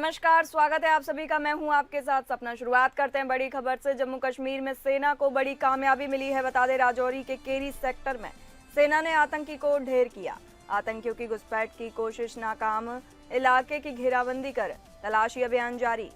नमस्कार, स्वागत है आप सभी का। मैं हूं आपके साथ सपना। शुरुआत करते हैं बड़ी खबर से। जम्मू कश्मीर में सेना को बड़ी कामयाबी मिली है। बता दें, राजौरी के केरी सेक्टर में सेना ने आतंकी को ढेर किया। आतंकियों की घुसपैठ की कोशिश नाकाम, इलाके की घेराबंदी कर तलाशी अभियान जारी।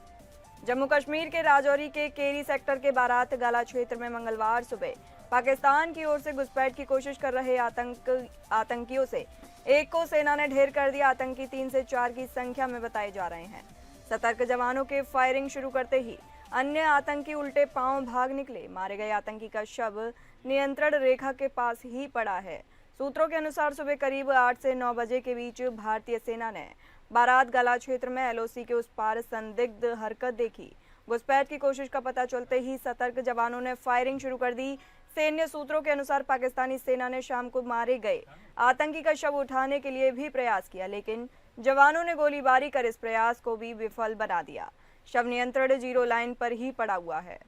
जम्मू कश्मीर के राजौरी के केरी सेक्टर के बारात गाला क्षेत्र में मंगलवार सुबह पाकिस्तान की ओर से घुसपैठ की कोशिश कर रहे आतंकियों से एक को सेना ने ढेर कर दिया। आतंकी 3 से 4 की संख्या में बताए जा रहे हैं। सतर्क जवानों के फायरिंग शुरू करते ही अन्य आतंकी उल्टे पांव भाग निकले। मारे गए आतंकी का शव नियंत्रण रेखा के पास ही पड़ा है। सूत्रों के अनुसार सुबह करीब 8 से 9 बजे के बीच भारतीय सेना ने बारात गाला क्षेत्र में एलओसी के उस पार संदिग्ध हरकत देखी। घुसपैठ की कोशिश का पता चलते ही सतर्क जवानों ने फायरिंग शुरू कर दी। सैन्य सूत्रों के अनुसार पाकिस्तानी सेना ने शाम को मारे गए आतंकी का शव उठाने के लिए भी प्रयास किया, लेकिन जवानों ने गोलीबारी कर इस प्रयास को भी विफल बना दिया। शव नियंत्रण जीरो लाइन पर ही पड़ा हुआ है।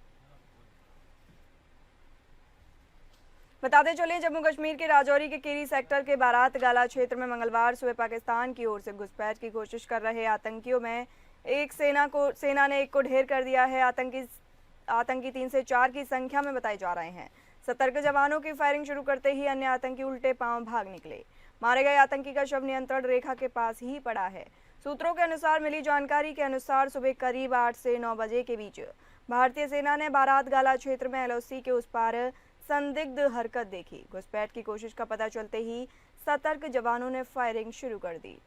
बताते चले, जम्मू कश्मीर के राजौरी के केरी सेक्टर के बारात गाला क्षेत्र में मंगलवार सुबह पाकिस्तान की ओर से घुसपैठ की कोशिश कर रहे आतंकियों में सेना ने एक को ढेर कर दिया है। आतंकी 3 से 4 की संख्या में बताए जा रहे हैं। सतर्क जवानों की फायरिंग शुरू करते ही अन्य आतंकी उल्टे पांव भाग निकले। मारे गए आतंकी का शव नियंत्रण रेखा के पास ही पड़ा है। सूत्रों के अनुसार मिली जानकारी के अनुसार सुबह करीब 8 से 9 बजे के बीच भारतीय सेना ने बारात गाला क्षेत्र में एलओसी के उस पार संदिग्ध हरकत देखी। घुसपैठ की कोशिश का पता चलते ही सतर्क जवानों ने फायरिंग शुरू कर दी।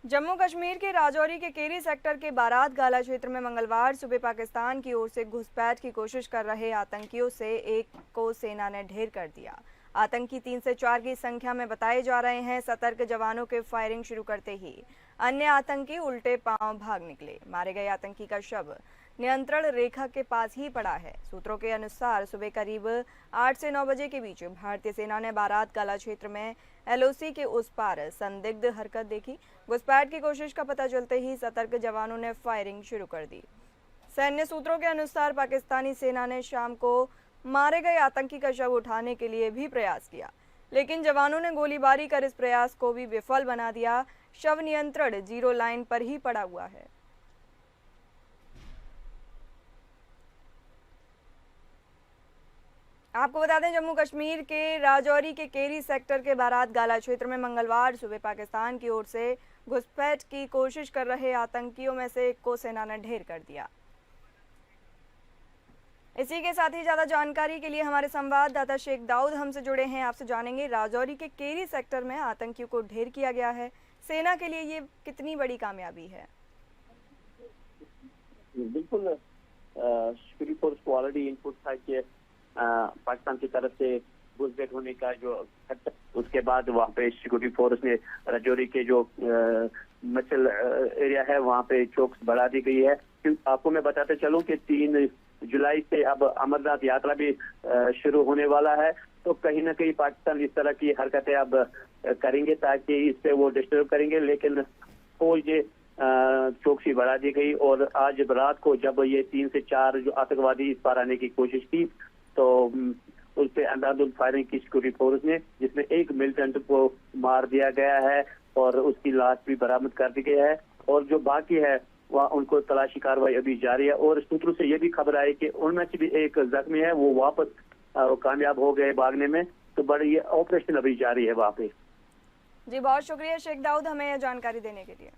जम्मू कश्मीर के राजौरी के केरी सेक्टर के बारात गाला क्षेत्र में मंगलवार सुबह पाकिस्तान की ओर से घुसपैठ की कोशिश कर रहे आतंकियों से एक को सेना ने ढेर कर दिया। आतंकी 3 से 4 की संख्या में बताए जा रहे हैं। सतर्क जवानों के फायरिंग शुरू करते ही अन्य आतंकी उल्टे पांव भाग निकले। मारे गए आतंकी का शव नियंत्रण रेखा के पास ही पड़ा है। सूत्रों के अनुसार सुबह करीब 8 से 9 बजे के बीच भारतीय सेना ने बारात गाला क्षेत्र में एलओसी के उस पार संदिग्ध हरकत देखी। घुसपैठ की कोशिश का पता चलते ही सतर्क जवानों ने फायरिंग शुरू कर दी। सैन्य सूत्रों के अनुसार पाकिस्तानी सेना ने शाम को मारे गए आतंकी का शव उठाने के लिए भी प्रयास किया, लेकिन जवानों ने गोलीबारी कर इस प्रयास को भी विफल बना दिया। शव नियंत्रण जीरो लाइन पर ही पड़ा हुआ है। आपको बता दें, जम्मू कश्मीर के राजौरी के केरी सेक्टर के बारात गाला क्षेत्र में मंगलवार सुबह पाकिस्तान की ओर से घुसपैठ की कोशिश कर रहे आतंकियों में से एक को सेना ने ढेर कर दिया। इसी के साथ ही ज्यादा जानकारी के लिए हमारे संवाददाता शेख दाऊद हमसे जुड़े हैं। आपसे जानेंगे, राजौरी के केरी सेक्टर में आतंकियों को ढेर किया गया है, सेना के लिए ये कितनी बड़ी कामयाबी है? बिल्कुल, सिक्योरिटी फोर्स को ऑलरेडी इनपुट था कि पाकिस्तान की तरफ से घुसपैठ होने का जो उसके बाद वहाँ पे सिक्योरिटी फोर्स ने राजौरी के जो मसल एरिया है वहाँ पे चौकस बढ़ा दी गई है। आपको मैं बताते चलूँ कि 3 जुलाई से अब अमरनाथ यात्रा भी शुरू होने वाला है, तो कहीं ना कहीं पाकिस्तान इस तरह की हरकतें अब करेंगे ताकि इससे वो डिस्टर्ब करेंगे। लेकिन फौज चौकसी बढ़ा दी गई और आज रात को जब ये 3 से 4 जो आतंकवादी इस पार आने की कोशिश की तो उस पर अंधाधुंध फायरिंग की सिक्योरिटी फोर्स ने, जिसमें एक मिलिटेंट को मार दिया गया है और उसकी लाश भी बरामद कर दी गई है और जो बाकी है वह उनको तलाशी कार्रवाई अभी जारी है। और सूत्रों से ये भी खबर आई कि उनमें से भी एक जख्मी है, वो वापस कामयाब हो गए भागने में, तो बड़ी ये ऑपरेशन अभी जारी है वहाँ पे। जी, बहुत शुक्रिया शेख दाऊद हमें यह जानकारी देने के लिए।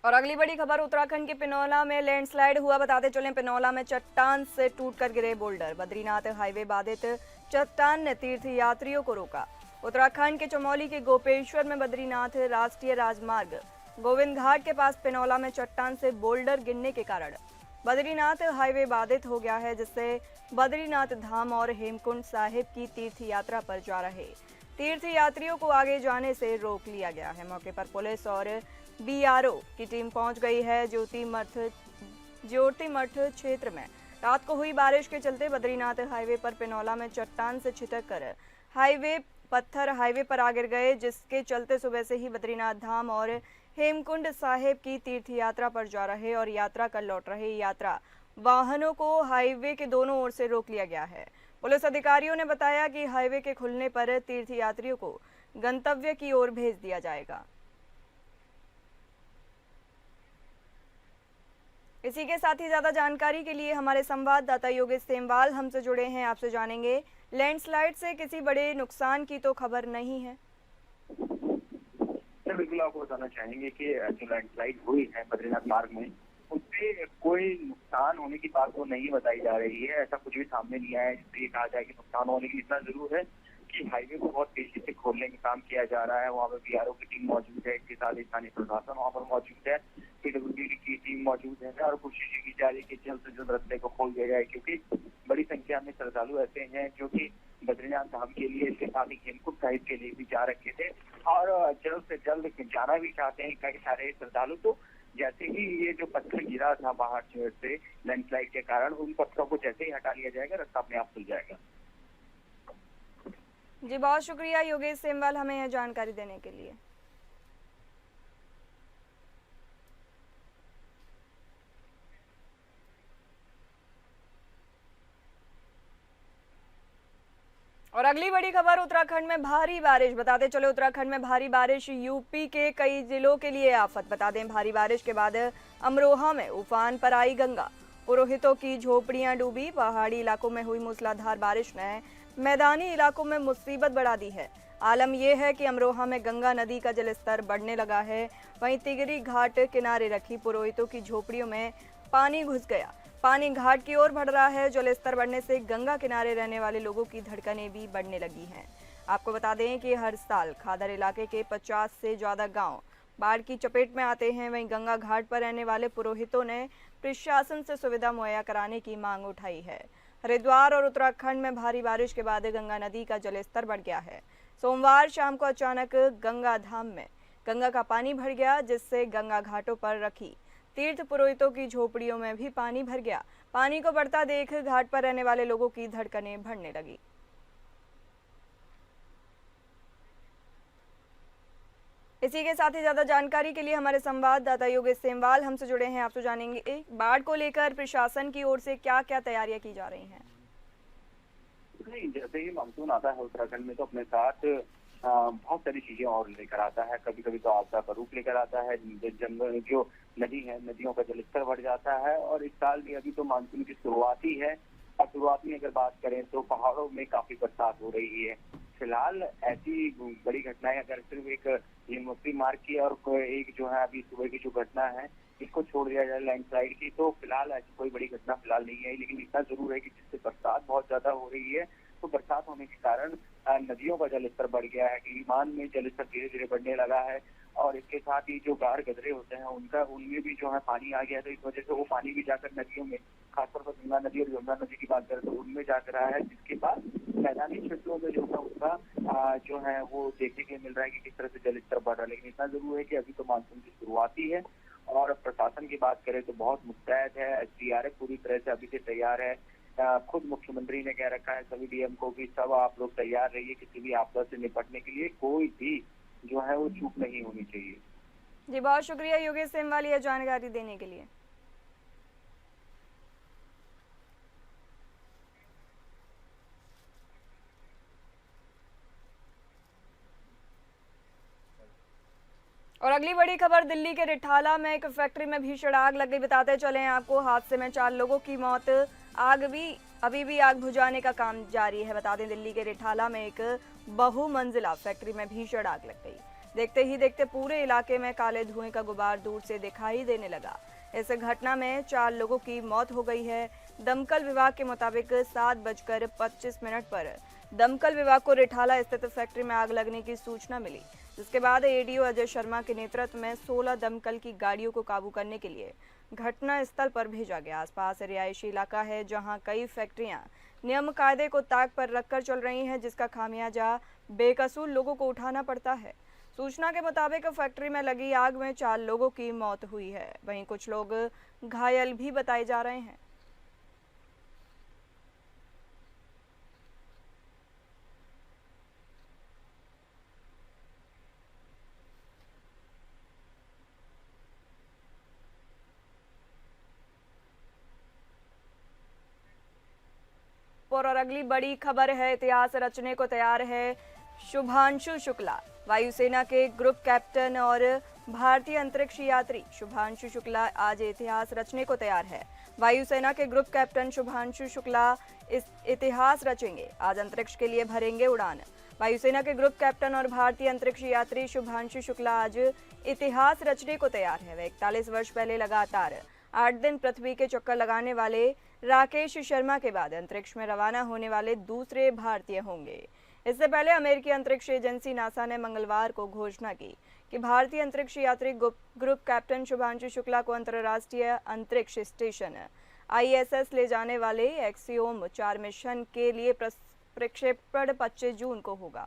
और अगली बड़ी खबर, उत्तराखंड के पिनौला में लैंडस्लाइड हुआ। बताते चले, पिनौला में चट्टान से टूटकर गिरे बोल्डर। बद्रीनाथ हाईवे बाधित, चट्टान ने तीर्थ यात्रियों को रोका। उत्तराखंड के चमोली के गोपेश्वर में बद्रीनाथ राष्ट्रीय राजमार्ग गोविंद घाट के पास पिनौला में चट्टान से बोल्डर गिरने के कारण बद्रीनाथ हाईवे बाधित हो गया है, जिससे बद्रीनाथ धाम और हेमकुंड साहिब की तीर्थ यात्रा पर जा रहे तीर्थ यात्रियों को आगे जाने से रोक लिया गया है। मौके पर पुलिस और बीआरओ की टीम पहुंच गई है। ज्योति मठ क्षेत्र में रात को हुई बारिश के चलते बद्रीनाथ हाईवे पर पिनौला में चट्टान से छिटक कर पत्थर हाईवे पर आ गिर गए, जिसके चलते सुबह से ही बद्रीनाथ धाम और हेमकुंड साहिब की तीर्थ यात्रा पर जा रहे और यात्रा कर लौट रहे यात्रा वाहनों को हाईवे के दोनों ओर से रोक लिया गया है। पुलिस अधिकारियों ने बताया कि हाईवे के खुलने पर तीर्थ यात्रियों को गंतव्य की ओर भेज दिया जाएगा। इसी के साथ ही ज्यादा जानकारी के लिए हमारे संवाददाता योगेश सेमवाल हमसे जुड़े हैं। आपसे जानेंगे, लैंडस्लाइड से किसी बड़े नुकसान की तो खबर नहीं है। बिल्कुल आपको बताना चाहेंगे कि जो लैंडस्लाइड हुई है बद्रीनाथ मार्ग में, उससे कोई नुकसान होने की बात तो नहीं बताई जा रही है। ऐसा कुछ भी सामने नहीं आया है जिससे ये कहा जाए कि नुकसान होने की। इतना जरूर है कि हाईवे को बहुत तेजी से खोलने का काम किया जा रहा है। वहाँ पर बीआरओ की टीम मौजूद है, इसके साथ स्थानीय प्रशासन वहाँ पर मौजूद है, पीडब्ल्यूडी की टीम मौजूद है और कोशिश की जा रही है कि जल्द से जल्द रास्ते को खोल दिया जाए, क्योंकि बड़ी संख्या में श्रद्धालु ऐसे हैं जो कि बद्रीनाथ धाम के लिए, इसके साथ ही हेमकुंड साहिब के लिए भी जा रखे थे और जल्द से जल्द जाना भी चाहते हैं कई सारे श्रद्धालु। तो जैसे ही ये जो पत्थर गिरा था बाहर से लैंडस्लाइड के कारण, उन पत्थरों को जैसे ही हटा लिया जाएगा, रास्ता अपने आप खुल जाएगा। जी, बहुत शुक्रिया योगेश सेमवाल हमें यह जानकारी देने के लिए। और अगली बड़ी खबर उत्तराखंड में भारी बारिश। बताते चले उत्तराखंड में भारी बारिश, यूपी के कई जिलों के लिए आफत। बता दें, भारी बारिश के बाद अमरोहा में उफान पर आई गंगा, पुरोहितों की झोपड़ियां डूबी। पहाड़ी इलाकों में हुई मूसलाधार बारिश ने मैदानी इलाकों में मुसीबत बढ़ा दी है। आलम यह है कि अमरोहा में गंगा नदी का जलस्तर बढ़ने लगा है। वहीं तिगरी घाट किनारे रखी पुरोहितों की झोपड़ियों में पानी घुस गया। पानी घाट की ओर बढ़ रहा है। जलस्तर बढ़ने से गंगा किनारे रहने वाले लोगों की धड़कनें भी बढ़ने लगी हैं। आपको बता दें कि हर साल खादर इलाके के 50 से ज्यादा गांव बाढ़ की चपेट में आते हैं। वहीं गंगा घाट पर रहने वाले पुरोहितों ने प्रशासन से सुविधा मुहैया कराने की मांग उठाई है। हरिद्वार और उत्तराखंड में भारी बारिश के बाद गंगा नदी का जलस्तर बढ़ गया है। सोमवार शाम को अचानक गंगा धाम में गंगा का पानी भर गया, जिससे गंगा घाटों पर रखी तीर्थ पुरोहितों की झोपड़ियों में भी पानी भर गया। पानी को बढ़ता देख घाट पर रहने वाले लोगों की धड़कनें बढ़ने लगी। इसी के साथ ही ज्यादा जानकारी के लिए हमारे संवाददाता योगेश सेमवाल हमसे जुड़े हैं। आपसे जानेंगे, बाढ़ को लेकर प्रशासन की ओर से क्या क्या तैयारियां की जा रही हैं? नहीं, जैसे ही मानसून आता है उत्तराखंड में तो अपने साथ बहुत सारी चीजें और लेकर आता है। कभी कभी तो आपदा का रूप लेकर आता है। जंगल जो नदी है, नदियों का जलस्तर बढ़ जाता है। और इस साल भी अभी तो मानसून की शुरुआत ही है और शुरुआत में अगर बात करें तो पहाड़ों में काफी बरसात हो रही है। फिलहाल ऐसी बड़ी घटनाएं अगर सिर्फ एक यमुनोत्री मार्ग की और एक जो है अभी सुबह की जो घटना है इसको छोड़ दिया जाए लैंडस्लाइड की, तो फिलहाल ऐसी कोई बड़ी घटना फिलहाल नहीं है। लेकिन इतना जरूर है कि जिससे बरसात बहुत ज्यादा हो रही है, तो बरसात होने के कारण नदियों का जलस्तर बढ़ गया है। गिरिमान में जलस्तर धीरे धीरे बढ़ने लगा है और इसके साथ ही जो गाढ़ गदरे होते हैं उनमें भी जो है पानी आ गया है। तो इस वजह से वो पानी भी जाकर नदियों में, खासतौर पर गंगा नदी और यमुना नदी की बात करें तो उनमें जाकर रहा है, जिसके बाद मैदानी क्षेत्रों में जो है उसका जो है वो देखने के लिए मिल रहा है कि किस तरह से जलस्तर बढ़ रहा है। लेकिन इतना जरूर है कि अभी तो मानसून की शुरुआत ही है और प्रशासन की बात करें तो बहुत मुस्तैद है। एसडीआरएफ पूरी तरह से अभी से तैयार है। खुद मुख्यमंत्री ने कह रखा है सभी डीएम को कि सब आप लोग तैयार रहिए, किसी भी आपदा से निपटने के लिए कोई भी जो है वो चूक नहीं होनी चाहिए। जी, बहुत शुक्रिया योगेश सेमवाल यह जानकारी देने के लिए। और अगली बड़ी खबर, दिल्ली के रिठाला में एक फैक्ट्री में भीषण आग लग गई। बताते चले आपको, हादसे में 4 लोगों की मौत। अभी भी आग बुझाने का काम जारी है। बता दें, दिल्ली के रिठाला में एक बहुमंजिला फैक्ट्री में भीषण आग लग गई। देखते ही देखते पूरे इलाके में काले धुएं का गुबार दूर से दिखाई देने लगा। इस घटना में 4 लोगों की मौत हो गई है। दमकल विभाग के मुताबिक 7:25 पर दमकल विभाग को रिठाला स्थित फैक्ट्री में आग लगने की सूचना मिली, जिसके बाद एडीओ अजय शर्मा के नेतृत्व में 16 दमकल की गाड़ियों को काबू करने के लिए घटना स्थल पर भेजा गया। आसपास रिहायशी इलाका है, जहां कई फैक्ट्रियां नियम कायदे को ताक पर रखकर चल रही हैं, जिसका खामियाजा बेकसूर लोगों को उठाना पड़ता है। सूचना के मुताबिक फैक्ट्री में लगी आग में 4 लोगों की मौत हुई है। वहीं कुछ लोग घायल भी बताए जा रहे हैं। ऊपर। और अगली बड़ी खबर है, इतिहास रचने को तैयार है शुभांशु शुक्ला। वायुसेना के ग्रुप कैप्टन और भारतीय अंतरिक्ष यात्री शुभांशु शुक्ला आज इतिहास रचने को तैयार है। वायुसेना के ग्रुप कैप्टन शुभांशु शुक्ला इस इतिहास रचेंगे। आज अंतरिक्ष के लिए भरेंगे उड़ान। वायुसेना के ग्रुप कैप्टन और भारतीय अंतरिक्ष यात्री शुभांशु शुक्ला आज इतिहास रचने को तैयार है। वे 41 वर्ष पहले लगातार 8 दिन पृथ्वी के चक्कर लगाने वाले राकेश शर्मा के बाद अंतरिक्ष में रवाना होने वाले दूसरे भारतीय होंगे। इससे पहले अमेरिकी अंतरिक्ष एजेंसी नासा ने मंगलवार को घोषणा की कि भारतीय अंतरिक्ष यात्री ग्रुप कैप्टन शुभांशु शुक्ला को अंतर्राष्ट्रीय अंतरिक्ष स्टेशन ISS ले जाने वाले एक्सियोम 4 मिशन के लिए प्रक्षेपण 25 जून को होगा।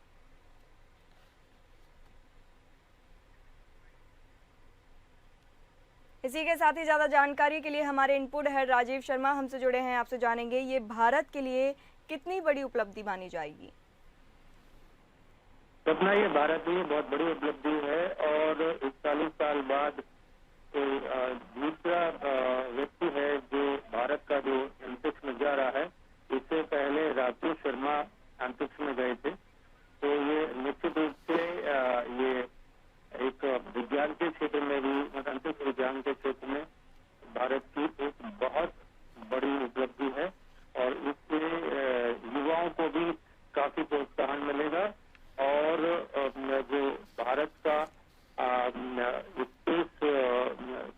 इसी के साथ ही ज्यादा जानकारी के लिए हमारे इनपुट हेड राजीव शर्मा हमसे जुड़े हैं, आपसे जानेंगे ये भारत के लिए कितनी बड़ी उपलब्धि मानी जाएगी। सपना, ये भारत के लिए बहुत बड़ी उपलब्धि है और 41 साल बाद दूसरा व्यक्ति है जो भारत का जो अंतरिक्ष में जा रहा है। इससे पहले राकेश शर्मा अंतरिक्ष में गए थे। तो ये निश्चित रूप से ये एक विज्ञान के क्षेत्र में भी, अंतरिक्ष विज्ञान के क्षेत्र में भारत की एक बहुत बड़ी उपलब्धि है और इससे युवाओं को भी काफी प्रोत्साहन मिलेगा और जो भारत का स्पेस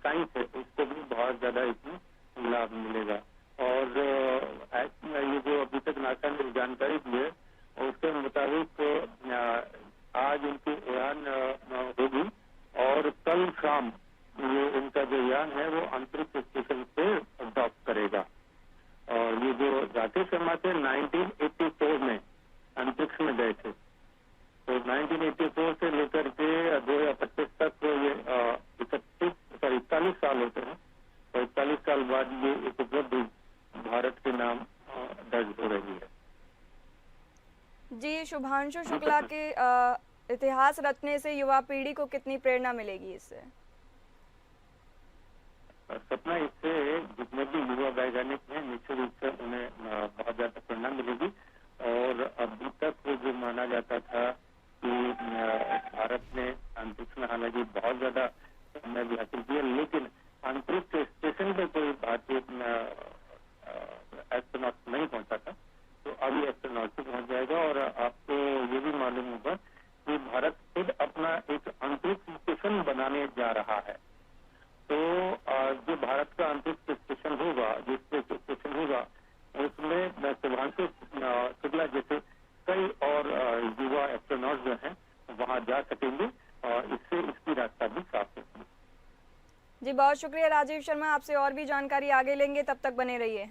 साइंस है उसको भी बहुत ज्यादा इसमें लाभ मिलेगा। और ये जो अभी तक नासा ने जानकारी दी है उसके मुताबिक आज इनकी उड़ान होगी और कल शाम ये इनका जो यान है वो अंतरिक्ष स्टेशन पे डॉक करेगा। और ये जो राकेश शर्मा थे 1984 में अंतरिक्ष में गए थे। तो 1984 से लेकर के 2025 तक ये 41 साल होते हैं। तो 41 साल बाद ये एक उपलब्धि भारत के नाम दर्ज हो रही है। जी, शुभांशु शुक्ला के इतिहास रचने से युवा पीढ़ी को कितनी प्रेरणा मिलेगी इससे? सपना, इससे जितने भी युवा वैज्ञानिक हैं निश्चित रूप से उन्हें बहुत ज्यादा प्रेरणा मिलेगी। और अभी तक जो माना जाता था कि भारत ने अंतरिक्ष में हालांकि बहुत ज्यादा कामयाबी हासिल की है, लेकिन अंतरिक्ष स्टेशन पे कोई भारतीय एस्ट्रोनॉट नहीं पहुंचा था। तो अभी एस्ट्रोनॉट पे पहुंच जाएगा। और आपको ये भी मालूम होगा कि भारत खुद अपना एक अंतरिक्ष स्टेशन बनाने जा रहा है। तो जो भारत का अंतरिक्ष स्टेशन होगा, जो स्पेस स्टेशन होगा, उसमें शुभांशु शुक्ला जैसे कई और युवा एस्ट्रोनॉट जो हैं वहां जा सकेंगे और इससे इसकी रास्ता भी साफ होगी। जी, बहुत शुक्रिया राजीव शर्मा। आपसे और भी जानकारी आगे लेंगे, तब तक बने रहिए।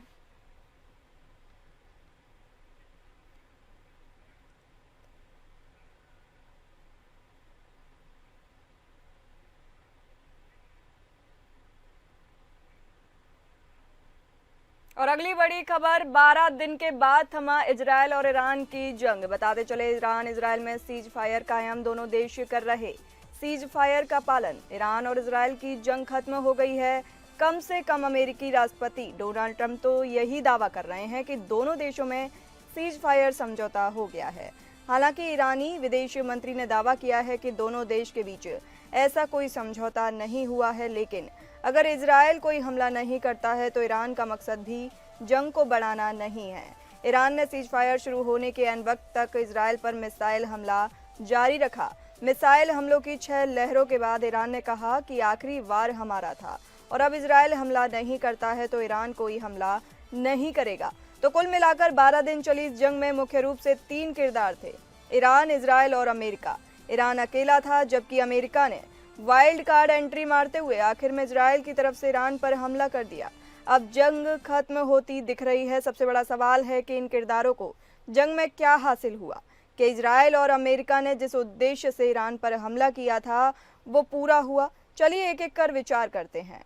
और अगली बड़ी खबर, 12 दिन के बाद थमा इजरायल और ईरान की जंग। बताते चले, ईरान इजरायल में सीज फायर कायम, दोनों देश कर रहे सीज फायर का पालन। ईरान और इजरायल की जंग खत्म हो गई है। कम से कम अमेरिकी राष्ट्रपति डोनाल्ड ट्रंप तो यही दावा कर रहे हैं कि दोनों देशों में सीज फायर समझौता हो गया है। हालांकि ईरानी विदेश मंत्री ने दावा किया है कि दोनों देश के बीच ऐसा कोई समझौता नहीं हुआ है, लेकिन अगर इजरायल कोई हमला नहीं करता है तो ईरान का मकसद भी जंग को बढ़ाना नहीं है। ईरान ने सीज फायर शुरू होने के ऐन वक्त तक इजरायल पर मिसाइल हमला जारी रखा। मिसाइल हमलों की 6 लहरों के बाद ईरान ने कहा कि आखिरी वार हमारा था और अब इजरायल हमला नहीं करता है तो ईरान कोई हमला नहीं करेगा। तो कुल मिलाकर 12 दिन चली इस जंग में मुख्य रूप से 3 किरदार थे, ईरान, इजरायल और अमेरिका। ईरान अकेला था, जबकि अमेरिका ने वाइल्ड कार्ड एंट्री मारते हुए आखिर में इजरायल की तरफ से ईरान पर हमला कर दिया। अब जंग खत्म होती दिख रही है। सबसे बड़ा सवाल है कि इन किरदारों को जंग में क्या हासिल हुआ, कि इजरायल और अमेरिका ने जिस उद्देश्य से ईरान पर हमला किया था वो पूरा हुआ। चलिए एक एक कर विचार करते हैं।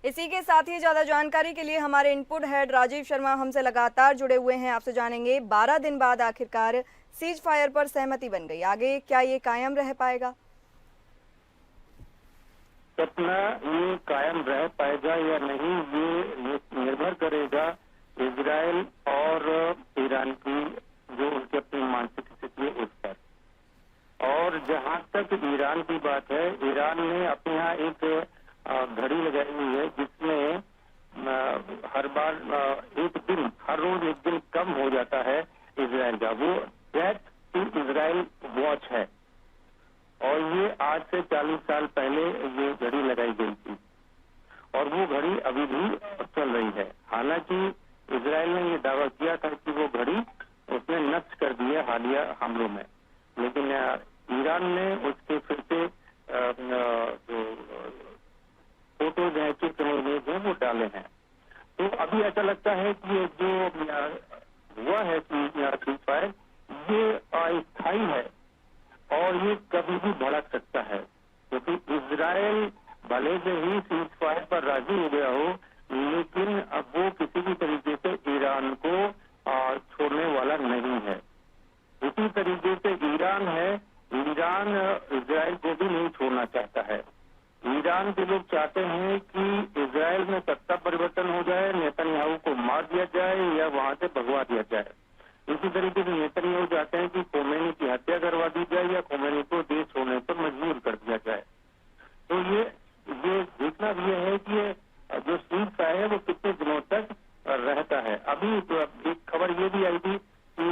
इसी के साथ ही ज्यादा जानकारी के लिए हमारे इनपुट हेड राजीव शर्मा हमसे लगातार जुड़े हुए हैं, आपसे जानेंगे 12 दिन बाद आखिरकार सीज फायर पर सहमति बन गई, आगे क्या ये कायम रह पाएगा? सपना, ये कायम रह पाएगा या नहीं ये निर्भर करेगा इजराइल और ईरान की जो उनकी अपनी मानसिक स्थिति है उस पर। और जहां तक ईरान की बात है, ईरान ने अपने यहाँ एक घड़ी लगाई हुई है जिसमें हर बार एक दिन, हर रोज एक दिन कम हो जाता है इजराइल का। वो डेथ टू इजराइल वॉच है और ये आज से 40 साल पहले ये घड़ी लगाई गई थी और वो घड़ी अभी भी चल रही है। हालांकि इजराइल ने ये दावा किया था कि वो घड़ी उसने नष्ट कर दी है हालिया हमलों में, लेकिन ईरान ने उसके फिर से जो फोटोज हैं, चित्र इमेज हैं, वो डाले हैं। तो अभी ऐसा लगता है कि ये जो हुआ है कि सीज फायर ये अस्थायी है और ये कभी भी भड़क सकता है, क्योंकि इजराइल भले से ही सीज फायर पर राजी हो गया हो, लेकिन अब वो किसी भी तरीके से ईरान को छोड़ने वाला नहीं है। इसी तरीके से ईरान है, ईरान इजराइल को भी नहीं छोड़ना चाहता है। ईरान के लोग चाहते हैं कि इजराइल में सत्ता परिवर्तन हो जाए, नेतन्याहू को मार दिया जाए या वहां से भगवा दिया जाए। इसी तरीके से नेतन्याहू चाहते हैं कि खोमेनी की हत्या करवा दी जाए या खोमेनी को देश छोड़ने पर मजबूर कर दिया जाए। तो ये देखना भी है कि जो सीज फायर है वो कितने दिनों तक रहता है। अभी तो एक खबर ये भी आई थी कि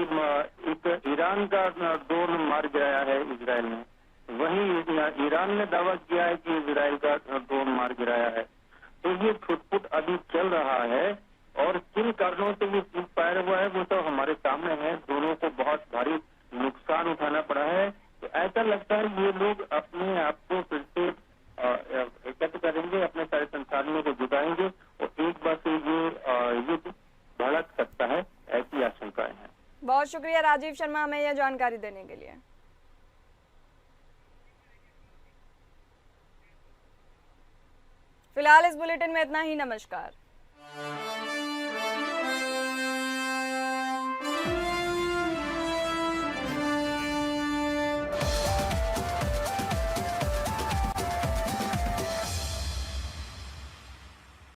एक ईरान का ड्रोन मार गिराया है इजराइल ने, वहीं ईरान ने दावा किया है कि इजराइल का ड्रोन मार गिराया है। तो ये छुटपुट अभी चल रहा है और किन कारणों से ये सीज फायर हुआ है वो तो हमारे सामने है। दोनों को बहुत भारी नुकसान उठाना पड़ा है। तो ऐसा लगता है ये लोग अपने आप को फिर से एकत्र करेंगे, अपने सारे संसाधनों को जुटाएंगे और एक बार से ये युद्ध भड़क सकता है, ऐसी आशंकाएं हैं। बहुत शुक्रिया राजीव शर्मा हमें यह जानकारी देने के लिए। फिलहाल इस बुलेटिन में इतना ही। नमस्कार।